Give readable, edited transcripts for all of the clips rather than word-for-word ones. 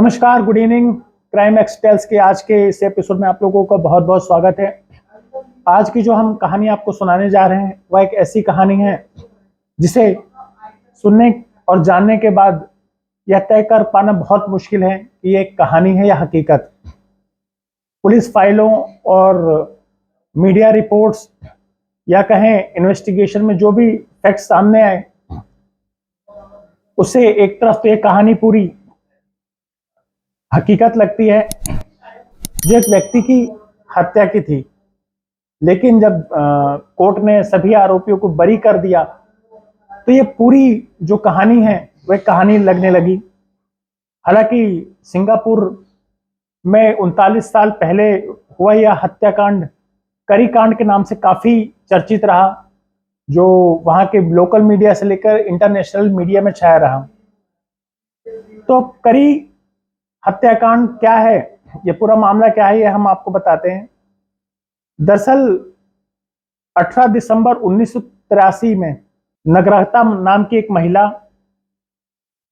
नमस्कार, good evening. Crime एक्सटेल्स के आज के इस एपिसोड में आप लोगों का बहुत बहुत स्वागत है। आज की जो हम कहानी आपको सुनाने जा रहे हैं वह एक ऐसी कहानी है जिसे सुनने और जानने के बाद यह तय कर पाना बहुत मुश्किल है कि ये एक कहानी है या हकीकत। पुलिस फाइलों और मीडिया रिपोर्ट्स या कहें इन्वेस्टिगेशन में जो भी फैक्ट्स सामने आए उससे एक तरफ तो ये कहानी पूरी हकीकत लगती है जो एक व्यक्ति की हत्या की थी, लेकिन जब कोर्ट ने सभी आरोपियों को बरी कर दिया तो ये पूरी जो कहानी है वह कहानी लगने लगी। हालांकि सिंगापुर में 39 साल पहले हुआ यह हत्याकांड करी कांड के नाम से काफी चर्चित रहा, जो वहां के लोकल मीडिया से लेकर इंटरनेशनल मीडिया में छाया रहा। तो करी हत्याकांड क्या है, ये पूरा मामला क्या है, ये हम आपको बताते हैं। दरअसल 18 दिसंबर 1983 में नगरता नाम की एक महिला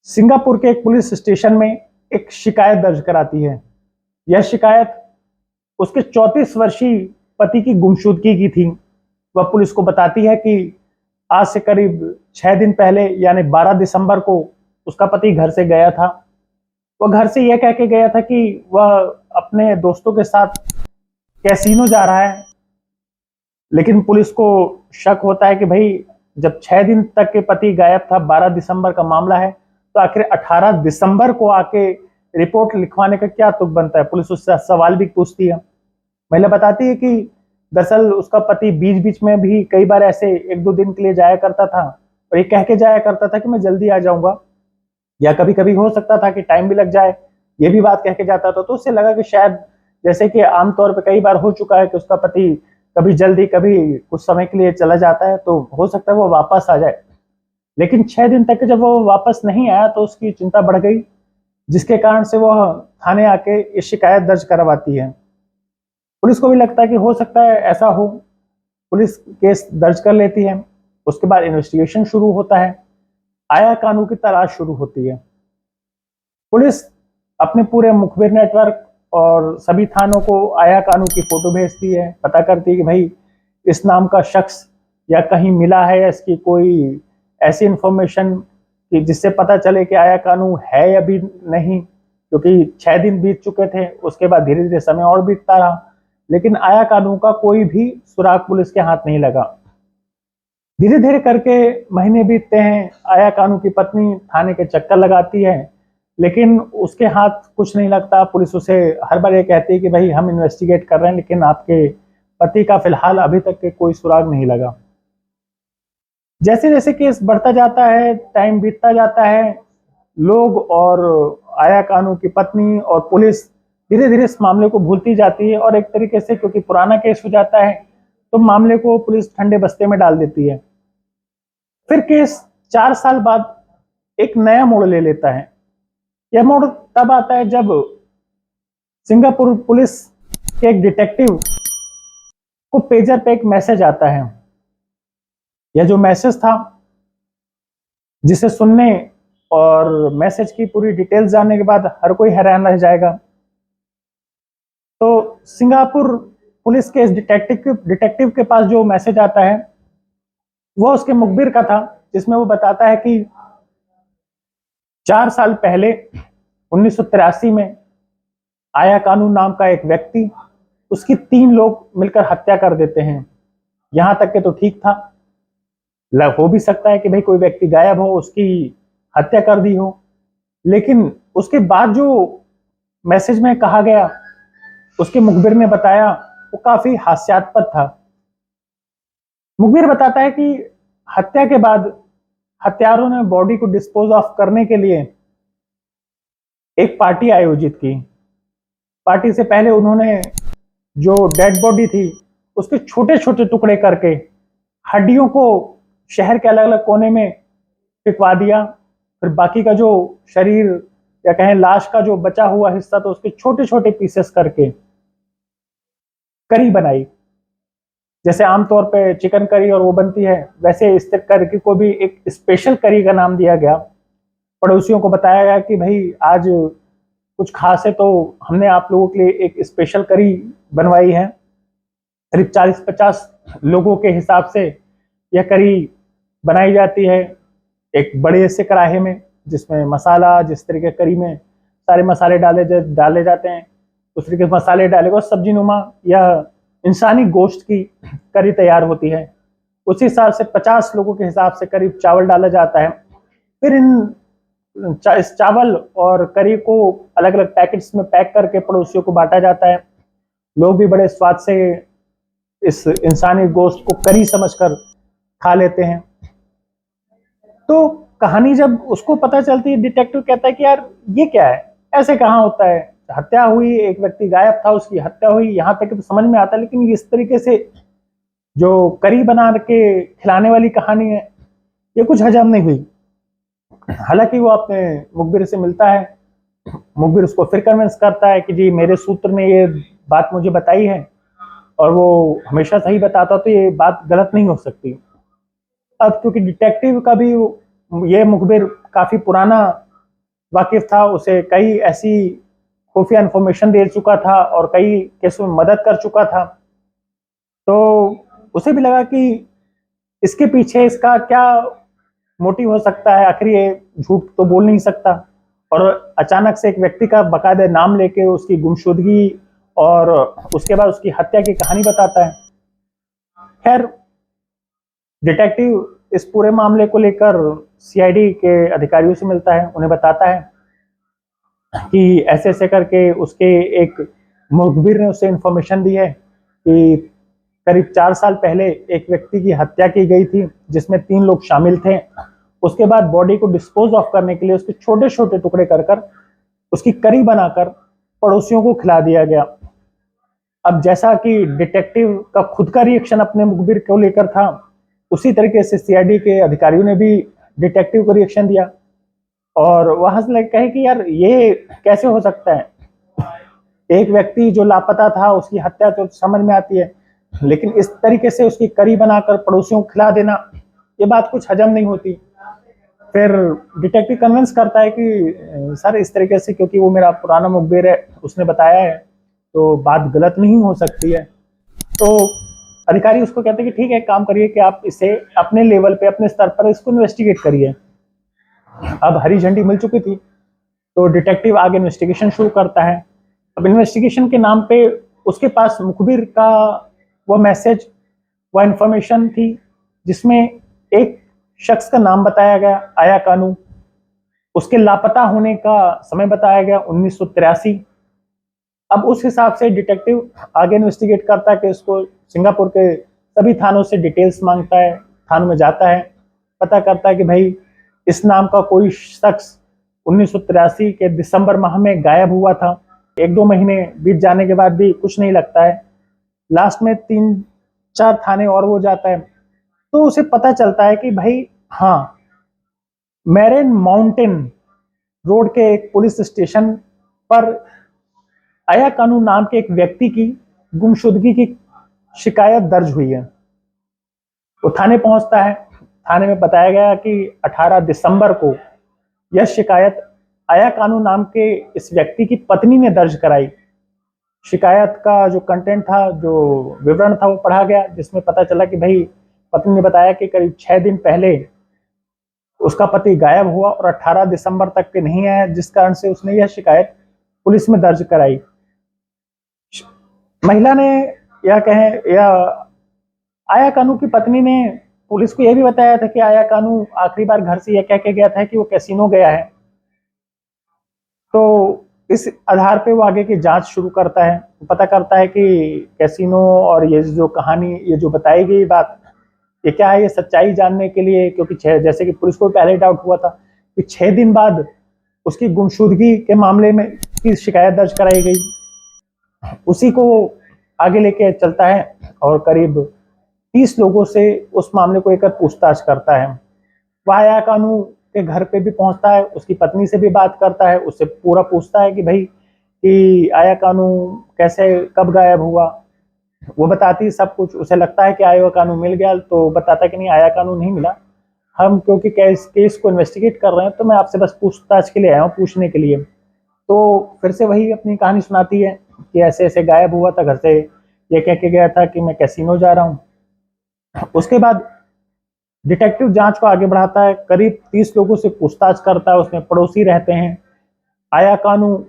सिंगापुर के एक पुलिस स्टेशन में एक शिकायत दर्ज कराती है। यह शिकायत उसके 34 वर्षीय पति की गुमशुदगी की थी। वह पुलिस को बताती है कि आज से करीब 6 दिन पहले यानी 12 दिसंबर को उसका पति घर से गया था। वह घर से यह कह के गया था कि वह अपने दोस्तों के साथ कैसीनो जा रहा है, लेकिन पुलिस को शक होता है कि भाई जब 6 दिन तक के पति गायब था, 12 दिसंबर का मामला है, तो आखिर 18 दिसंबर को आके रिपोर्ट लिखवाने का क्या तुक बनता है। पुलिस उससे सवाल भी पूछती है। महिला बताती है कि दरअसल उसका पति बीच बीच में भी कई बार ऐसे 1-2 दिन के लिए जाया करता था और ये कह के जाया करता था कि मैं जल्दी आ जाऊंगा, या कभी कभी हो सकता था कि टाइम भी लग जाए, ये भी बात कह के जाता था। तो उससे लगा कि शायद जैसे कि आमतौर पे कई बार हो चुका है कि उसका पति कभी जल्दी कभी कुछ समय के लिए चला जाता है, तो हो सकता है वो वापस आ जाए। लेकिन 6 दिन तक जब वो वापस नहीं आया तो उसकी चिंता बढ़ गई, जिसके कारण से वह थाने आके ये शिकायत दर्ज करवाती है। पुलिस को भी लगता है कि हो सकता है ऐसा हो, पुलिस केस दर्ज कर लेती है। उसके बाद इन्वेस्टिगेशन शुरू होता है, आया कानून की तलाश शुरू होती है। पुलिस अपने पूरे मुखबिर नेटवर्क और सभी थानों को आया कानून की फोटो भेजती है, पता करती है कि भाई इस नाम का शख्स या कहीं मिला है या इसकी कोई ऐसी इंफॉर्मेशन कि जिससे पता चले कि आया कानून है या भी नहीं, क्योंकि 6 दिन बीत चुके थे। उसके बाद धीरे धीरे समय और बीतता रहा, लेकिन आया कानून का कोई भी सुराग पुलिस के हाथ नहीं लगा। धीरे धीरे करके महीने बीतते हैं। आया कानू की पत्नी थाने के चक्कर लगाती है, लेकिन उसके हाथ कुछ नहीं लगता। पुलिस उसे हर बार ये कहती है कि भाई हम इन्वेस्टिगेट कर रहे हैं, लेकिन आपके पति का फिलहाल अभी तक के कोई सुराग नहीं लगा। जैसे जैसे केस बढ़ता जाता है, टाइम बीतता जाता है, लोग और आया कानू की पत्नी और पुलिस धीरे धीरे इस मामले को भूलती जाती है, और एक तरीके से क्योंकि पुराना केस हो जाता है तो मामले को पुलिस ठंडे बस्ते में डाल देती है। फिर केस 4 साल बाद एक नया मोड़ ले लेता है। यह मोड़ तब आता है जब सिंगापुर पुलिस के एक डिटेक्टिव को पेजर पे एक मैसेज आता है। यह जो मैसेज था, जिसे सुनने और मैसेज की पूरी डिटेल्स जानने के बाद हर कोई हैरान रह जाएगा। तो सिंगापुर पुलिस के इस डिटेक्टिव के पास जो मैसेज आता है वो उसके मुखबिर का था, जिसमें वो बताता है कि 4 साल पहले 1983 में आया कानून नाम का एक व्यक्ति, उसकी 3 लोग मिलकर हत्या कर देते हैं। यहां तक के तो ठीक था, हो भी सकता है कि भाई कोई व्यक्ति गायब हो, उसकी हत्या कर दी हो, लेकिन उसके बाद जो मैसेज में कहा गया, उसके मुखबिर ने बताया, वो काफी हास्यास्पद था। मुखबिर बताता है कि हत्या के बाद हत्यारों ने बॉडी को डिस्पोज ऑफ करने के लिए एक पार्टी आयोजित की। पार्टी से पहले उन्होंने जो डेड बॉडी थी उसके छोटे छोटे टुकड़े करके हड्डियों को शहर के अलग अलग कोने में फिकवा दिया। फिर बाकी का जो शरीर या कहें लाश का जो बचा हुआ हिस्सा, तो उसके छोटे छोटे पीसेस करके करी बनाई। जैसे आमतौर पे चिकन करी और वो बनती है, वैसे इस करी को भी एक स्पेशल करी का नाम दिया गया। पड़ोसियों को बताया गया कि भाई आज कुछ खास है तो हमने आप लोगों के लिए एक स्पेशल करी बनवाई है। करीब 40-50 लोगों के हिसाब से यह करी बनाई जाती है एक बड़े से कढ़ाई में, जिसमें मसाला, जिस तरीके करी में सारे मसाले डाले जाते हैं उस तरीके से मसाले डाले और सब्जी नुमा या इंसानी गोश्त की करी तैयार होती है। उसी हिसाब से 50 लोगों के हिसाब से करीब चावल डाला जाता है। फिर इस चावल और करी को अलग अलग पैकेट्स में पैक करके पड़ोसियों को बांटा जाता है। लोग भी बड़े स्वाद से इस इंसानी गोश्त को करी समझकर खा लेते हैं। तो कहानी जब उसको पता चलती है, डिटेक्टिव कहता है कि यार ये क्या है, ऐसे कहाँ होता है, हत्या हुई, एक व्यक्ति गायब था, उसकी हत्या हुई, यहाँ तक तो समझ में आता है, लेकिन इस तरीके से जो करी बना के खिलाने वाली कहानी है ये कुछ हजम नहीं हुई। हालांकि वो अपने मुखबिर से मिलता है, मुखबिर उसको फिर कन्विंस करता है कि जी मेरे सूत्र ने ये बात मुझे बताई है और वो हमेशा सही बताता तो ये बात गलत नहीं हो सकती। अब क्योंकि डिटेक्टिव का भी ये मुखबिर काफी पुराना वाकिफ था, उसे कई ऐसी खुफिया इंफॉर्मेशन दे चुका था और कई केसों में मदद कर चुका था, तो उसे भी लगा कि इसके पीछे इसका क्या मोटिव हो सकता है, आखिर ये झूठ तो बोल नहीं सकता। और अचानक से एक व्यक्ति का बकायदा नाम लेके उसकी गुमशुदगी और उसके बाद उसकी हत्या की कहानी बताता है। खैर, डिटेक्टिव इस पूरे मामले को लेकर सीआईडी के अधिकारियों से मिलता है, उन्हें बताता है कि ऐसे ऐसे करके उसके एक मुखबिर ने उसे इंफॉर्मेशन दी है कि करीब 4 साल पहले एक व्यक्ति की हत्या की गई थी जिसमें 3 लोग शामिल थे। उसके बाद बॉडी को डिस्पोज ऑफ करने के लिए उसके छोटे छोटे टुकड़े कर कर उसकी करी बनाकर पड़ोसियों को खिला दिया गया। अब जैसा कि डिटेक्टिव का खुद का रिएक्शन अपने मुखबिर को लेकर था, उसी तरीके से सीआईडी के अधिकारियों ने भी डिटेक्टिव को रिएक्शन दिया और वहां से कहे कि यार ये कैसे हो सकता है, एक व्यक्ति जो लापता था उसकी हत्या तो समझ में आती है, लेकिन इस तरीके से उसकी करी बनाकर पड़ोसियों को खिला देना, ये बात कुछ हजम नहीं होती। फिर डिटेक्टिव कन्विंस करता है कि सर इस तरीके से, क्योंकि वो मेरा पुराना मुखबिर है, उसने बताया है तो बात गलत नहीं हो सकती है। तो अधिकारी उसको कहते हैं कि ठीक है, काम करिए कि आप इसे अपने लेवल पे, अपने स्तर पर इसको इन्वेस्टिगेट करिए। अब हरी झंडी मिल चुकी थी तो डिटेक्टिव आगे इन्वेस्टिगेशन शुरू करता है। अब इन्वेस्टिगेशन के नाम पे उसके पास मुखबिर का वो मैसेज, वह इंफॉर्मेशन थी जिसमें एक शख्स का नाम बताया गया, आया कानू, उसके लापता होने का समय बताया गया 1983। अब उस हिसाब से डिटेक्टिव आगे इन्वेस्टिगेट करता है कि उसको सिंगापुर के सभी थानों से डिटेल्स मांगता है, थानों में जाता है, पता करता है कि भाई इस नाम का कोई शख्स 1983 के दिसंबर माह में गायब हुआ था। 1-2 महीने बीत जाने के बाद भी कुछ नहीं लगता है, लास्ट में 3-4 थाने और वो जाता है तो उसे पता चलता है कि भाई हाँ, मैरिन माउंटेन रोड के एक पुलिस स्टेशन पर आया कानू नाम के एक व्यक्ति की गुमशुदगी की शिकायत दर्ज हुई है। वो थाने पहुंचता है, थाने में बताया गया कि 18 दिसंबर को यह शिकायत आया कानू नाम के इस व्यक्ति की पत्नी ने दर्ज कराई। शिकायत का जो कंटेंट था, जो विवरण था, वो पढ़ा गया, जिसमें पता चला कि भाई पत्नी ने बताया कि करीब 6 दिन पहले उसका पति गायब हुआ और 18 दिसंबर तक के नहीं आया, जिस कारण से उसने यह शिकायत पुलिस में दर्ज कराई। महिला ने यह कहें या आया कानू की पत्नी ने पुलिस को यह भी बताया था कि आया कानू आखिरी बार घर से यह कह के गया था कि वो कैसीनो गया है। तो इस आधार पे वो आगे की जांच शुरू करता है, पता करता है कि कैसीनो और ये जो कहानी, ये जो बताई गई बात, ये क्या है, ये सच्चाई जानने के लिए, क्योंकि जैसे कि पुलिस को पहले डाउट हुआ था कि 6 दिन बाद उसकी गुमशुदगी के मामले में की शिकायत दर्ज कराई गई, उसी को आगे लेके चलता है और करीब 30 लोगों से उस मामले को लेकर पूछताछ करता है। वह आया कानू के घर पे भी पहुंचता है, उसकी पत्नी से भी बात करता है, उससे पूरा पूछता है कि भाई कि आया कानू कैसे, कब गायब हुआ। वो बताती है सब कुछ। उसे लगता है कि आया कानू मिल गया, तो बताता है कि नहीं, आया कानू नहीं मिला, हम क्योंकि केस को इन्वेस्टिगेट कर रहे हैं तो मैं आपसे बस पूछताछ के लिए आया हूँ, पूछने के लिए। तो फिर से वही अपनी कहानी सुनाती है कि ऐसे ऐसे गायब हुआ था घर से, ये कह के गया था कि मैं कैसीनो जा रहा हूँ। उसके बाद डिटेक्टिव जांच को आगे बढ़ाता है, करीब 30 लोगों से पूछताछ करता है, उसमें पड़ोसी रहते हैं। आया कानू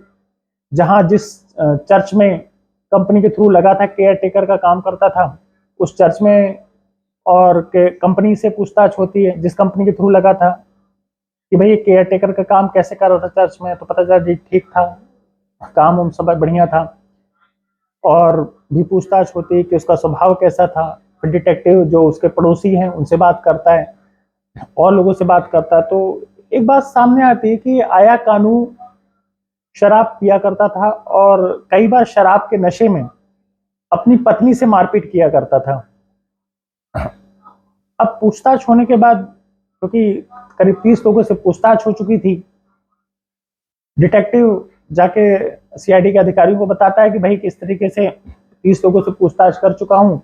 जहां जिस चर्च में कंपनी के थ्रू लगा था, केयर टेकर का काम करता था, उस चर्च में और के कंपनी से पूछताछ होती है जिस कंपनी के थ्रू लगा था कि भाई ये केयर टेकर का काम कैसे कर रहा था चर्च में, तो पता चला जी ठीक था, काम उन सब बढ़िया था। और भी पूछताछ होती है कि उसका स्वभाव कैसा था। फिर डिटेक्टिव जो उसके पड़ोसी हैं उनसे बात करता है और लोगों से बात करता है, तो एक बात सामने आती है कि आया कानू शराब पिया करता था और कई बार शराब के नशे में अपनी पत्नी से मारपीट किया करता था। अब पूछताछ होने के बाद, क्योंकि करीब 30 लोगों से पूछताछ हो चुकी थी, डिटेक्टिव जाके सीआईडी के अधिकारियों को बताता है कि भाई किस तरीके से 30 लोगों से पूछताछ कर चुका हूं,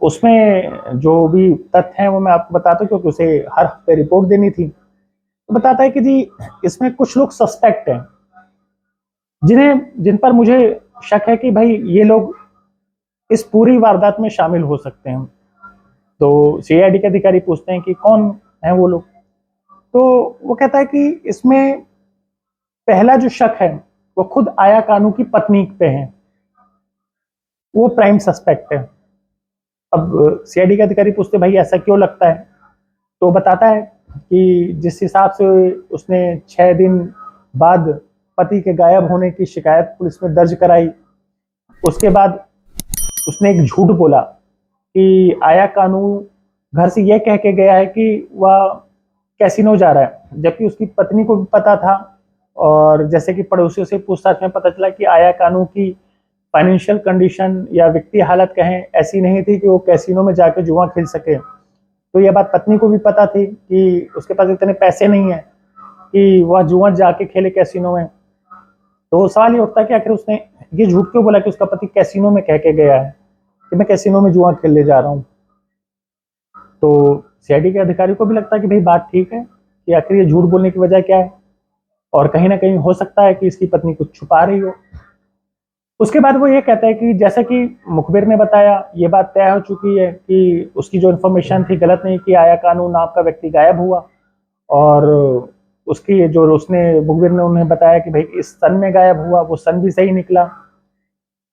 उसमें जो भी तथ्य हैं वो मैं आपको बताता हूँ, क्योंकि उसे हर हफ्ते रिपोर्ट देनी थी। तो बताता है कि जी इसमें कुछ लोग सस्पेक्ट हैं जिन पर मुझे शक है कि भाई ये लोग इस पूरी वारदात में शामिल हो सकते हैं। तो सीआईडी के अधिकारी पूछते हैं कि कौन है वो लोग, तो वो कहता है कि इसमें पहला जो शक है वो खुद आया कानू की पत्नी पे है, वो प्राइम सस्पेक्ट है। अब सीआईडी के अधिकारी पूछते भाई ऐसा क्यों लगता है, तो बताता है कि जिस हिसाब से उसने 6 दिन बाद पति के गायब होने की शिकायत पुलिस में दर्ज कराई, उसके बाद उसने एक झूठ बोला कि आया कानू घर से यह कह के गया है कि वह कैसीनो जा रहा है, जबकि उसकी पत्नी को भी पता था। और जैसे कि पड़ोसियों से पूछताछ में पता चला कि आया कानू की फाइनेंशियल कंडीशन या वित्तीय हालत कहें ऐसी नहीं थी कि वो कैसीनो में जाकर जुआ खेल सके। तो यह बात पत्नी को भी पता थी कि उसके पास इतने पैसे नहीं है कि वह जुआ जाके खेले कैसीनो में। तो सवाल ये उठता है कि आखिर उसने ये झूठ क्यों बोला कि उसका पति कैसीनो में कह के गया है कि मैं कैसीनो में जुआ खेलने जा रहा हूँ। तो सीआईडी के अधिकारी को भी लगता है कि भाई बात ठीक है कि आखिर ये झूठ बोलने की वजह क्या है, और कहीं ना कहीं हो सकता है कि इसकी पत्नी कुछ छुपा रही हो। उसके बाद वो ये कहता है कि जैसा कि मुखबिर ने बताया, ये बात तय हो चुकी है कि उसकी जो इन्फॉर्मेशन थी गलत नहीं, कि आया कानून नाम का व्यक्ति गायब हुआ, और उसकी जो उसने मुखबिर ने उन्हें बताया कि भाई इस सन में गायब हुआ, वो सन भी सही निकला।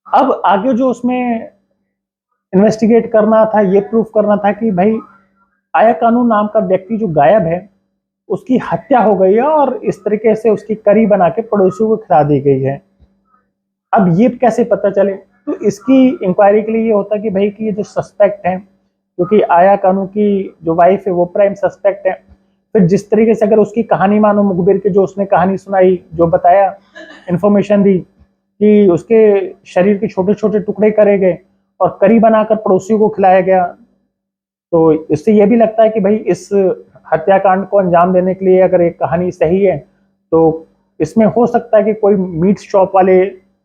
अब आगे जो उसमें इन्वेस्टिगेट करना था, ये प्रूफ करना था कि भाई आया कानून नाम का व्यक्ति जो गायब है उसकी हत्या हो गई है और इस तरीके से उसकी करी बना के पड़ोसियों को खिला दी गई है। अब ये कैसे पता चले, तो इसकी इंक्वायरी के लिए ये होता कि भाई कि ये जो सस्पेक्ट है, क्योंकि आया कानू की जो वाइफ है वो प्राइम सस्पेक्ट है, फिर जिस तरीके से अगर उसकी कहानी मानो, मुखबिर की जो उसने कहानी सुनाई, जो बताया, इंफॉर्मेशन दी कि उसके शरीर के छोटे छोटे टुकड़े करे गए और करी बनाकर पड़ोसियों को खिलाया गया, तो इससे यह भी लगता है कि भाई इस हत्याकांड को अंजाम देने के लिए अगर एक कहानी सही है तो इसमें हो सकता है कि कोई मीट शॉप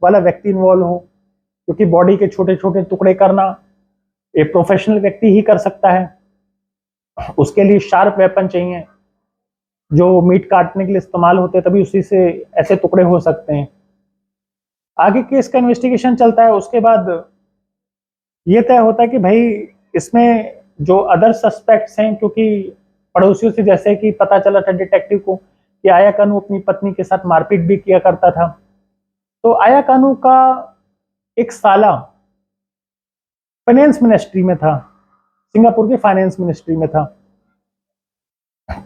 वाला व्यक्ति इन्वॉल्व हो, क्योंकि बॉडी के छोटे छोटे टुकड़े करना एक प्रोफेशनल व्यक्ति ही कर सकता है। उसके लिए शार्प वेपन चाहिए जो मीट काटने के लिए इस्तेमाल होते हैं, तभी उसी से ऐसे टुकड़े हो सकते हैं। आगे केस का इन्वेस्टिगेशन चलता है। उसके बाद ये तय होता है कि भाई इसमें जो अदर सस्पेक्ट्स हैं, क्योंकि पड़ोसियों से जैसे कि पता चला था डिटेक्टिव को कि आया कानू अपनी पत्नी के साथ मारपीट भी किया करता था, तो आया कानू का एक साला फाइनेंस मिनिस्ट्री में था, सिंगापुर के फाइनेंस मिनिस्ट्री में था।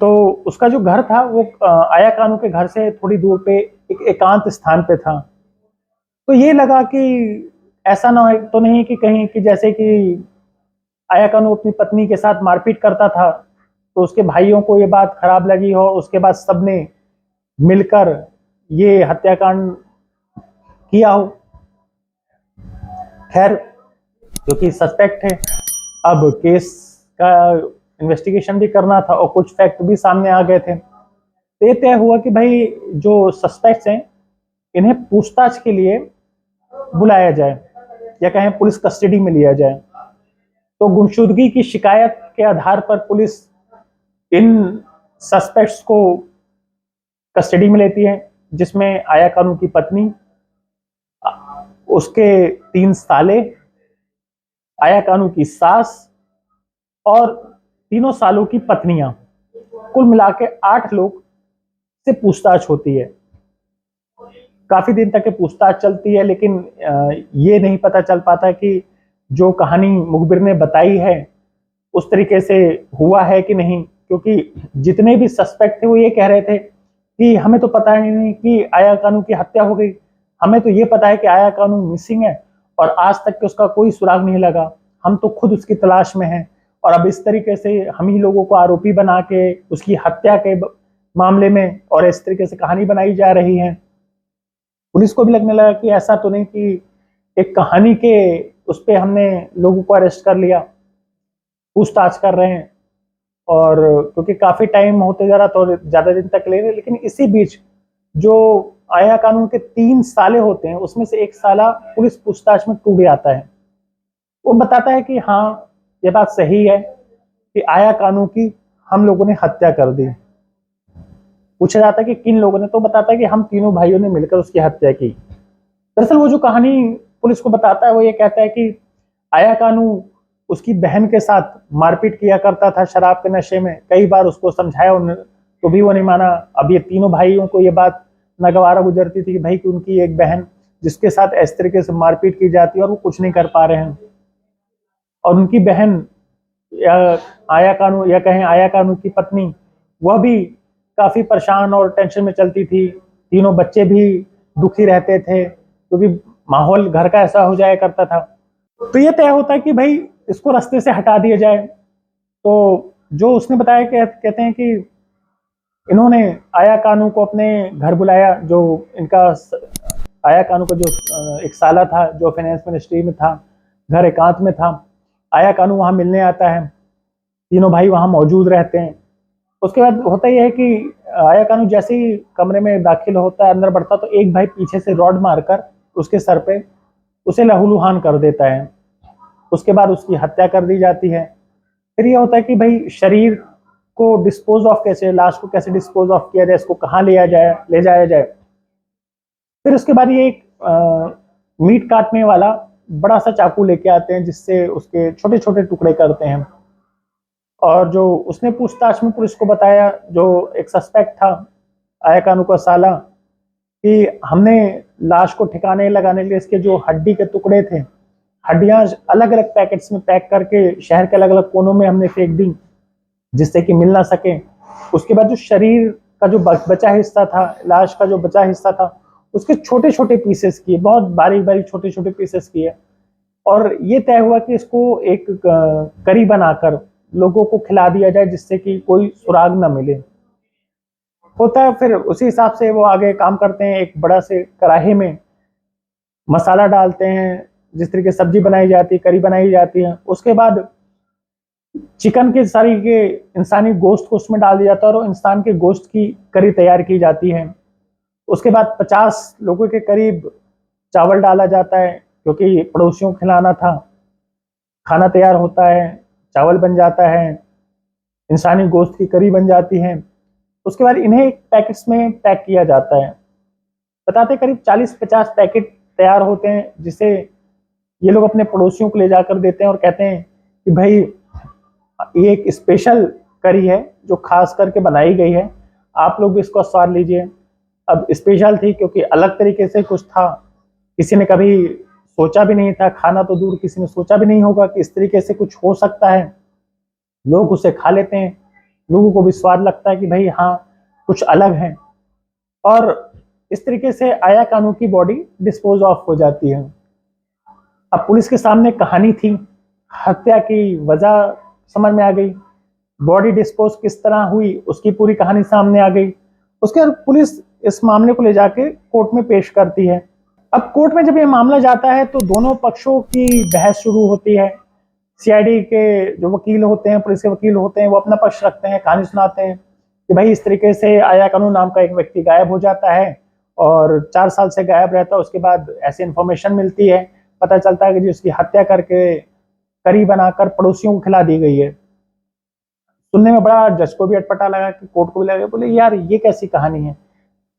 तो उसका जो घर था वो आया कानू के घर से थोड़ी दूर पे एक एकांत स्थान पे था। तो ये लगा कि ऐसा ना हो तो नहीं कि कहीं कि जैसे कि आया कानू अपनी पत्नी के साथ मारपीट करता था तो उसके भाइयों को ये बात खराब लगी हो, उसके बाद सबने मिलकर ये हत्याकांड किया हो। खैर, क्योंकि सस्पेक्ट है, अब केस का इन्वेस्टिगेशन भी करना था और कुछ फैक्ट भी सामने आ गए थे, तो ये तय हुआ कि भाई जो सस्पेक्ट्स हैं इन्हें पूछताछ के लिए बुलाया जाए या कहें पुलिस कस्टडी में लिया जाए। तो गुमशुदगी की शिकायत के आधार पर पुलिस इन सस्पेक्ट्स को कस्टडी में लेती है, जिसमें आया कानू की पत्नी, उसके 3 साले, आया कानू की सास और तीनों सालों की पत्नियां, कुल मिला के 8 लोग से पूछताछ होती है। काफी दिन तक ये पूछताछ चलती है, लेकिन ये नहीं पता चल पाता कि जो कहानी मुखबिर ने बताई है उस तरीके से हुआ है कि नहीं, क्योंकि जितने भी सस्पेक्ट थे वो ये कह रहे थे कि हमें तो पता ही नहीं कि आया कानू की हत्या हो गई, हमें तो ये पता है कि आया कानू मिसिंग है और आज तक के उसका कोई सुराग नहीं लगा, हम तो खुद उसकी तलाश में हैं। और अब इस तरीके से हम ही लोगों को आरोपी बना के उसकी हत्या के मामले में और इस तरीके से कहानी बनाई जा रही है। पुलिस को भी लगने लगा कि ऐसा तो नहीं कि एक कहानी के उस पर हमने लोगों को अरेस्ट कर लिया, पूछताछ कर रहे हैं, और क्योंकि काफी टाइम होते जा रहा तो ज्यादा दिन तक ले रहे। लेकिन इसी बीच जो आया कानून के 3 साले होते हैं उसमें से एक साला पुलिस पूछताछ में टूट जाता है। वो बताता है कि हाँ ये बात सही है कि आया कानून की हम लोगों ने हत्या कर दी। पूछा जाता है कि किन लोगों ने, तो बताता है कि हम तीनों भाइयों ने मिलकर उसकी हत्या की। दरअसल वो जो कहानी पुलिस को बताता है वो ये कहता है कि आया कानू उसकी बहन के साथ मारपीट किया करता था शराब के नशे में, कई बार उसको समझाया तो भी वो नहीं माना। अब ये तीनों भाइयों को ये बात नागवारा गुजरती थी कि भाई कि उनकी एक बहन जिसके साथ इस तरीके से मारपीट की जाती है और वो कुछ नहीं कर पा रहे हैं, और उनकी बहन या आया कानू या कहें आया कानू की पत्नी वह भी काफी परेशान और टेंशन में चलती थी। तीनों बच्चे भी दुखी रहते थे क्योंकि माहौल घर का ऐसा हो जाया करता था। तो ये तय होता है कि भाई इसको रास्ते से हटा दिया जाए। तो जो उसने बताया कहते हैं कि इन्होंने आया कानू को अपने घर बुलाया, जो इनका आया कानू का जो एक साला था जो फाइनेंस मिनिस्ट्री में था, घर एकांत में था। आया कानू वहां मिलने आता है, तीनों भाई वहां मौजूद रहते हैं। उसके बाद होता यह है कि आया कानू जैसे ही कमरे में दाखिल होता है, अंदर बढ़ता, तो एक भाई पीछे से रॉड मारकर उसके सर पे उसे लहूलुहान कर देता है। उसके बाद उसकी हत्या कर दी जाती है। फिर यह होता है कि भाई शरीर को डिस्पोज ऑफ कैसे, लाश को कैसे डिस्पोज ऑफ किया जाए, इसको कहाँ ले जाया जाए। फिर उसके बाद ये एक मीट काटने वाला बड़ा सा चाकू लेके आते हैं जिससे उसके छोटे छोटे टुकड़े करते हैं। और जो उसने पूछताछ में पुलिस को बताया, जो एक सस्पेक्ट था आया कानू का साला, कि हमने लाश को ठिकाने लगाने के लिए इसके जो हड्डी के टुकड़े थे, हड्डियां अलग अलग पैकेट्स में पैक करके शहर के अलग अलग कोनों में हमने फेंक दी जिससे कि मिल ना सके। उसके बाद जो शरीर का जो बचा हिस्सा था, लाश का जो बचा हिस्सा था, उसके छोटे छोटे पीसेस किए, बहुत बारीक बारीक छोटे छोटे पीसेस किए, और ये तय हुआ कि इसको एक करी बनाकर लोगों को खिला दिया जाए जिससे कि कोई सुराग ना मिले। होता है फिर उसी हिसाब से वो आगे काम करते हैं। एक बड़ा से कढ़ाई में मसाला डालते हैं, जिस तरीके सब्जी बनाई जाती है, करी बनाई जाती है। उसके बाद चिकन के सारी के इंसानी गोश्त को उसमें डाल दिया जाता है और इंसान के गोश्त की करी तैयार की जाती है। उसके बाद 50 लोगों के करीब चावल डाला जाता है क्योंकि पड़ोसियों को खिलाना था। खाना तैयार होता है, चावल बन जाता है, इंसानी गोश्त की करी बन जाती है। उसके बाद इन्हें पैकेट्स में पैक किया जाता है। बताते करीब 40-50 पैकेट तैयार होते हैं जिसे ये लोग अपने पड़ोसियों को ले जाकर देते हैं और कहते हैं कि भाई ये एक स्पेशल करी है जो खास करके बनाई गई है, आप लोग भी इसको स्वाद लीजिए। अब स्पेशल थी क्योंकि अलग तरीके से कुछ था, किसी ने कभी सोचा भी नहीं था, खाना तो दूर किसी ने सोचा भी नहीं होगा कि इस तरीके से कुछ हो सकता है। लोग उसे खा लेते हैं, लोगों को भी स्वाद लगता है कि भाई हाँ कुछ अलग है, और इस तरीके से आया कानू की बॉडी डिस्पोज ऑफ हो जाती है। अब पुलिस के सामने कहानी थी, हत्या की वजह समझ में आ गई, बॉडी डिस्पोज किस तरह हुई उसकी पूरी कहानी सामने आ गई। उसके बाद पुलिस इस मामले को ले जाके कोर्ट में पेश करती है। अब कोर्ट में जब ये मामला जाता है तो दोनों पक्षों की बहस शुरू होती है। सीआईडी के जो वकील होते हैं, पुलिस के वकील होते हैं, वो अपना पक्ष रखते हैं, कहानी सुनाते हैं कि भाई इस तरीके से आया कानू नाम का एक व्यक्ति गायब हो जाता है और 4 साल से गायब रहता है। उसके बाद ऐसी इन्फॉर्मेशन मिलती है, पता चलता है कि जी उसकी हत्या करके करी बनाकर पड़ोसियों को खिला दी गई है। सुनने में बड़ा जज को भी अटपटा लगा कि कोर्ट को भी लगा, बोले यार ये कैसी कहानी है।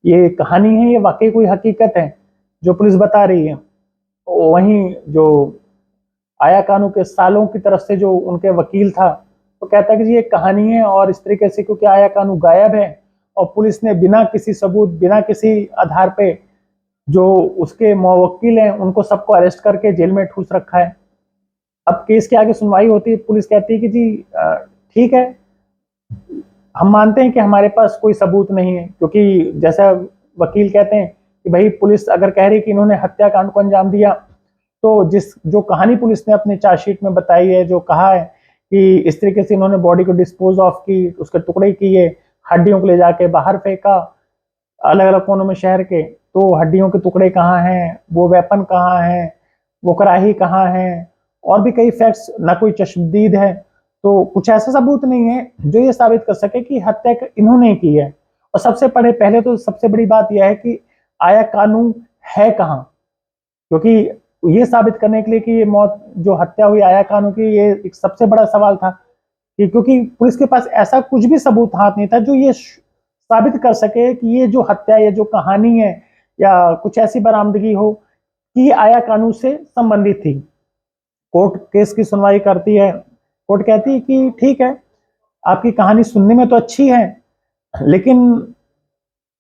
ये कहानी है, ये वाकई कोई हकीकत है जो पुलिस बता रही है। वहीं जो आया कानू के सालों की तरफ से जो उनके वकील था, तो कहता है कि जी ये कहानी है, और इस तरीके से क्योंकि आया कानू गायब है और पुलिस ने बिना किसी सबूत, बिना किसी आधार पे जो उसके मुवक्किल हैं उनको सबको अरेस्ट करके जेल में ठूस रखा है। अब केस के आगे सुनवाई होती है, पुलिस कहती है कि जी ठीक है, हम मानते हैं कि हमारे पास कोई सबूत नहीं है, क्योंकि जैसा वकील कहते हैं कि भाई पुलिस अगर कह रही कि इन्होंने हत्याकांड को अंजाम दिया, तो जो कहानी पुलिस ने अपनी चार्जशीट में बताई है, जो कहा है कि इस तरीके से इन्होंने बॉडी को डिस्पोज ऑफ की, उसके टुकड़े किए, हड्डियों को ले जाके बाहर फेंका अलग अलग कोनों में शहर के, तो हड्डियों के टुकड़े कहाँ हैं, वो वेपन कहाँ है, वो कराही कहाँ है, और भी कई फैक्ट्स, ना कोई चश्मदीद है, तो कुछ ऐसा सबूत नहीं है जो ये साबित कर सके कि हत्या इन्होंने की है। और सबसे पहले तो सबसे बड़ी बात यह है कि आया कानू है कहाँ, क्योंकि ये साबित करने के लिए कि ये मौत, जो हत्या हुई आया कानू की, ये एक सबसे बड़ा सवाल था कि क्योंकि पुलिस के पास ऐसा कुछ भी सबूत हाथ नहीं था जो ये साबित कर सके कि ये जो हत्या, ये जो कहानी है, या कुछ ऐसी बरामदगी हो कि आया कानू से संबंधित थी। कोर्ट केस की सुनवाई करती है, कोर्ट कहती है कि ठीक है, आपकी कहानी सुनने में तो अच्छी है, लेकिन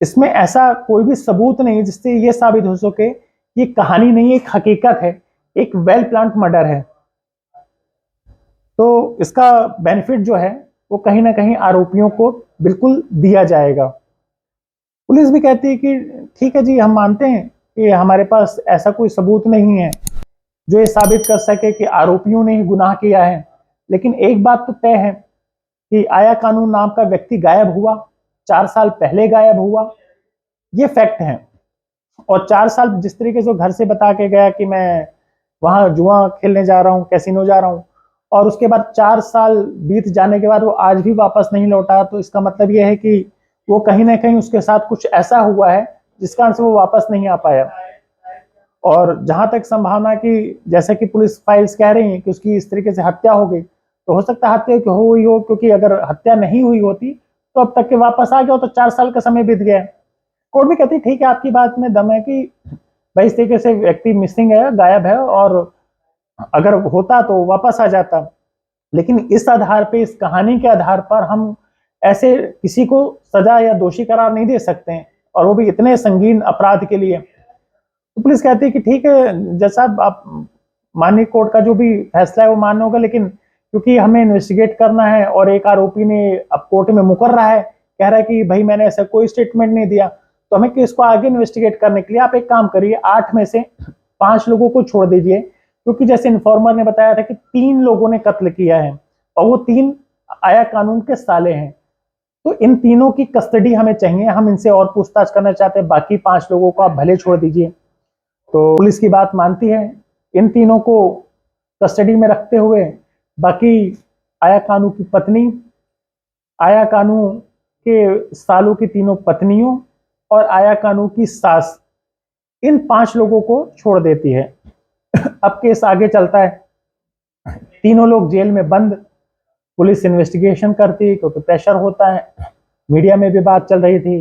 इसमें ऐसा कोई भी सबूत नहीं जिससे ये साबित हो सके ये कहानी नहीं, एक हकीकत है, एक वेल प्लान्ड मर्डर है। तो इसका बेनिफिट जो है वो कहीं ना कहीं आरोपियों को बिल्कुल दिया जाएगा। पुलिस भी कहती है कि ठीक है जी, हम मानते हैं कि हमारे पास ऐसा कोई सबूत नहीं है जो ये साबित कर सके कि आरोपियों ने ही गुनाह किया है, लेकिन एक बात तो तय है कि आया कानून नाम का व्यक्ति गायब हुआ, 4 साल पहले गायब हुआ, ये फैक्ट है। और 4 साल जिस तरीके से घर से बता के गया कि मैं वहां जुआ खेलने जा रहा हूँ, कैसीनो जा रहा हूँ, और उसके बाद 4 साल बीत जाने के बाद वो आज भी वापस नहीं लौटा, तो इसका मतलब ये है कि वो कहीं ना कहीं उसके साथ कुछ ऐसा हुआ है जिस कारण से वो वापस नहीं आ पाया। और जहां तक संभावना कि जैसे कि पुलिस फाइल्स कह रही हैं कि उसकी इस तरीके से हत्या हो गई, तो हो सकता है हत्या हो हुई हो, क्योंकि अगर हत्या नहीं हुई होती तो अब तक के वापस आ गया हो, तो 4 साल का समय बीत गया। कोर्ट भी कहती ठीक है, आपकी बात में दम है कि भाई इस तरीके से व्यक्ति मिसिंग है, गायब है, और अगर होता तो वापस आ जाता, लेकिन इस आधार पे, इस कहानी के आधार पर हम ऐसे किसी को सजा या दोषी करार नहीं दे सकते हैं, और वो भी इतने संगीन अपराध के लिए। तो पुलिस कहती है कि ठीक है जैसा आप माननीय कोर्ट का जो भी फैसला है वो मानना होगा, लेकिन क्योंकि हमें इन्वेस्टिगेट करना है और एक आरोपी ने अब कोर्ट में मुकर रहा है, कह रहा है कि भाई मैंने ऐसा कोई स्टेटमेंट नहीं दिया, तो हमें केस को आगे इन्वेस्टिगेट करने के लिए आप एक काम करिए, 8 में से 5 लोगों को छोड़ दीजिए, क्योंकि जैसे इन्फॉर्मर ने बताया था कि 3 लोगों ने कत्ल किया है और वो 3 आया कानून के साले हैं, तो इन तीनों की कस्टडी हमें चाहिए, हम इनसे और पूछताछ करना चाहते हैं, बाकी 5 लोगों को आप भले छोड़ दीजिए। तो पुलिस की बात मानती है, इन तीनों को कस्टडी में रखते हुए बाकी आया कानू की पत्नी, आया कानू के सालों की तीनों पत्नियों और आया कानू की सास, इन 5 लोगों को छोड़ देती है। अब केस आगे चलता है, तीनों लोग जेल में बंद, पुलिस इन्वेस्टिगेशन करती है क्योंकि प्रेशर होता है, मीडिया में भी बात चल रही थी,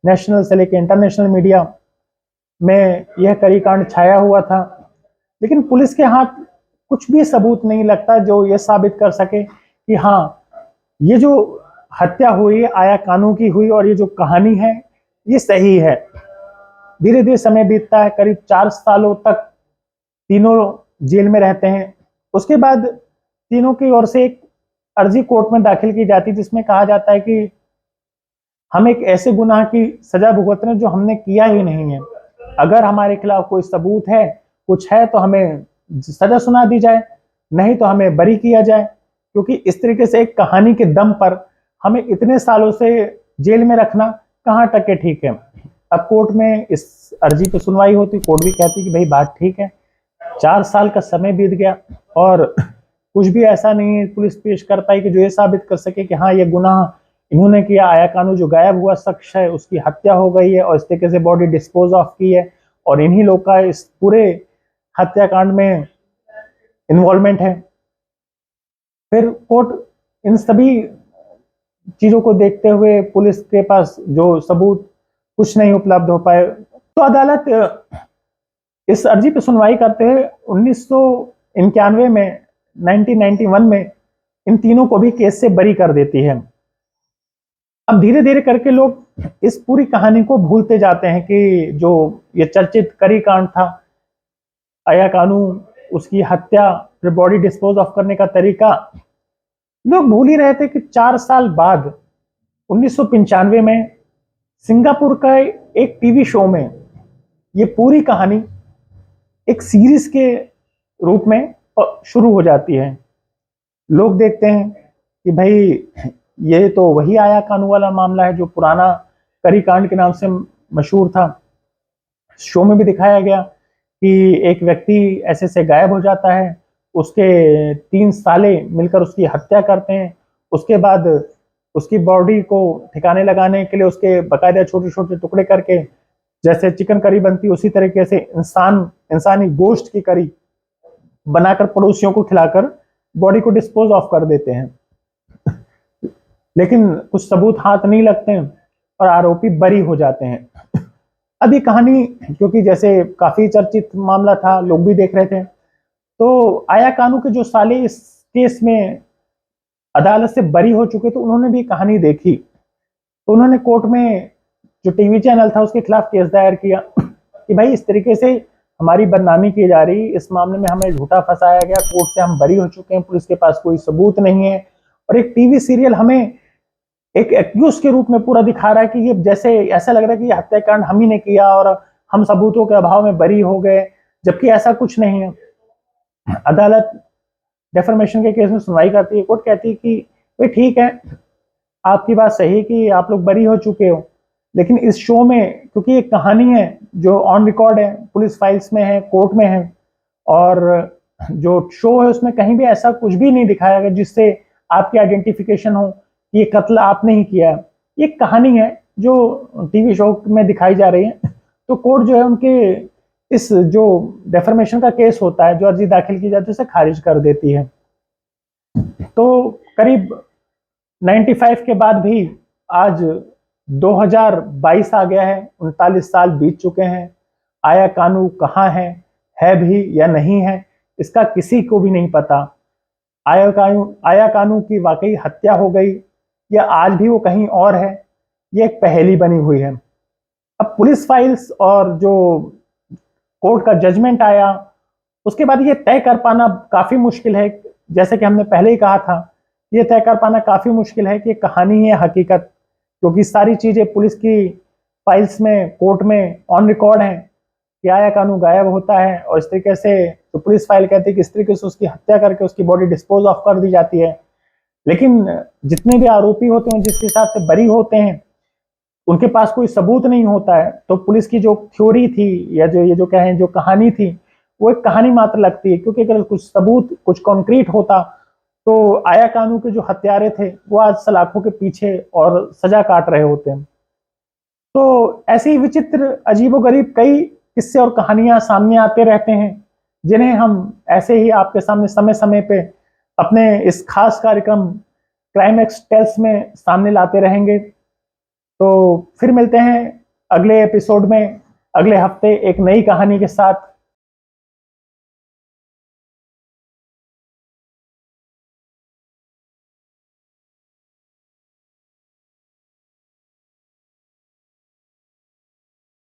नेशनल से लेकर इंटरनेशनल मीडिया में यह करी कांड छाया हुआ था, लेकिन पुलिस के हाथ कुछ भी सबूत नहीं लगता जो ये साबित कर सके कि हाँ, ये जो हत्या हुई आया कानू की हुई और ये जो कहानी है ये सही है। धीरे धीरे समय बीतता है, करीब 4 सालों तक तीनों जेल में रहते हैं। उसके बाद तीनों की ओर से एक अर्जी कोर्ट में दाखिल की जाती है जिसमें कहा जाता है कि हम एक ऐसे गुनाह की सजा भुगत रहे हैं जो हमने किया ही नहीं है, अगर हमारे खिलाफ कोई सबूत है, कुछ है, तो हमें सजा सुना दी जाए, नहीं तो हमें बरी किया जाए, क्योंकि इस तरीके से एक कहानी के दम पर हमें इतने सालों से जेल में रखना कहाँ तक के ठीक है। अब कोर्ट में इस अर्जी पर सुनवाई होती, कोर्ट भी कहती कि भाई बात ठीक है, 4 साल का समय बीत गया और कुछ भी ऐसा नहीं है पुलिस पेश कर पाई कि जो ये साबित कर सके कि हाँ ये गुनाह इन्होंने किया, आया कानू जो गायब हुआ शख्स है उसकी हत्या हो गई है और इस तरीके से बॉडी डिस्पोज ऑफ की है और इन्हीं लोग का इस पूरे हत्याकांड में इन्वॉल्वमेंट है। फिर कोर्ट इन सभी चीजों को देखते हुए पुलिस के पास जो सबूत कुछ नहीं उपलब्ध हो पाए। तो अदालत इस अर्जी पर सुनवाई करते हुए 1991 में 1991 में इन तीनों को भी केस से बरी कर देती है। अब धीरे धीरे करके लोग इस पूरी कहानी को भूलते जाते हैं कि जो ये चर्चित करी कांड था, आया कानू, उसकी हत्या, फिर बॉडी डिस्पोज ऑफ करने का तरीका, लोग भूल ही रहे थे कि 4 साल बाद 1995 में सिंगापुर का एक टीवी शो में ये पूरी कहानी एक सीरीज के रूप में शुरू हो जाती है। लोग देखते हैं कि भाई ये तो वही आया कानू वाला मामला है जो पुराना करी कांड के नाम से मशहूर था। शो में भी दिखाया गया कि एक व्यक्ति ऐसे से गायब हो जाता है, उसके 3 साले मिलकर उसकी हत्या करते हैं, उसके बाद उसकी बॉडी को ठिकाने लगाने के लिए उसके बाकायदा छोटे छोटे टुकड़े करके जैसे चिकन करी बनती उसी तरीके से इंसानी गोश्त की करी बनाकर पड़ोसियों को खिलाकर बॉडी को डिस्पोज ऑफ कर देते हैं। लेकिन कुछ सबूत हाथ नहीं लगते हैं और आरोपी बरी हो जाते हैं। अब ये कहानी क्योंकि जैसे काफी चर्चित मामला था, लोग भी देख रहे थे, तो आया कानू के जो साले इस केस में अदालत से बरी हो चुके थे, उन्होंने भी कहानी देखी, तो उन्होंने कोर्ट में जो टीवी चैनल था उसके खिलाफ केस दायर किया कि भाई इस तरीके से हमारी बदनामी की जा रही, इस मामले में हमें झूठा फंसाया गया, कोर्ट से हम बरी हो चुके हैं, पुलिस के पास कोई सबूत नहीं है, और एक टीवी सीरियल हमें एक एक्यूज के रूप में पूरा दिखा रहा है कि ये जैसे ऐसा लग रहा है कि ये हत्याकांड हम ही ने किया और हम सबूतों के अभाव में बरी हो गए, जबकि ऐसा कुछ नहीं है। अदालत डेफर्मेशन के केस में सुनवाई करती है, कोर्ट कहती है कि भाई ठीक है, आपकी बात सही कि आप लोग बरी हो चुके हो, लेकिन इस शो में क्योंकि एक कहानी है जो ऑन रिकॉर्ड है, पुलिस फाइल्स में है, कोर्ट में है, और जो शो है उसमें कहीं भी ऐसा कुछ भी नहीं दिखाया गया जिससे आपकी आइडेंटिफिकेशन हो कि ये कत्ल आपने ही किया है। ये कहानी है जो टीवी शो में दिखाई जा रही है। तो कोर्ट जो है उनके इस जो डेफर्मेशन का केस होता है, जो अर्जी दाखिल की जाती है, उसे खारिज कर देती है। तो करीब 95 के बाद भी आज 2022 आ गया है, 39 साल बीत चुके हैं। आया कानू कहाँ है भी या नहीं है, इसका किसी को भी नहीं पता। आया कानू की वाकई हत्या हो गई या आज भी वो कहीं और है, ये एक पहेली बनी हुई है। अब पुलिस फाइल्स और जो कोर्ट का जजमेंट आया उसके बाद ये तय कर पाना काफी मुश्किल है, जैसे कि हमने पहले ही कहा था, ये तय कर पाना काफी मुश्किल है कि कहानी है हकीकत, क्योंकि सारी चीजें पुलिस की फाइल्स में, कोर्ट में ऑन रिकॉर्ड हैं कि आया कानू गायब होता है और इस तरीके से तो पुलिस फाइल कहती है कि इस तरीके से उसकी हत्या करके उसकी बॉडी डिस्पोज ऑफ कर दी जाती है। लेकिन जितने भी आरोपी होते हैं जिस हिसाब से बरी होते हैं उनके पास कोई सबूत नहीं होता है, तो पुलिस की जो थ्योरी थी या जो ये जो कहें जो कहानी थी वो एक कहानी मात्र लगती है, क्योंकि अगर कुछ सबूत, कुछ कॉन्क्रीट होता तो आया कानू के जो हत्यारे थे वो आज सलाखों के पीछे और सजा काट रहे होते हैं। तो ऐसे ही विचित्र, अजीबोगरीब कई किस्से और कहानियां सामने आते रहते हैं, जिन्हें हम ऐसे ही आपके सामने समय समय पे अपने इस खास कार्यक्रम क्राइमेक्स टेल्स में सामने लाते रहेंगे। तो फिर मिलते हैं अगले एपिसोड में, अगले हफ्ते एक नई कहानी के साथ।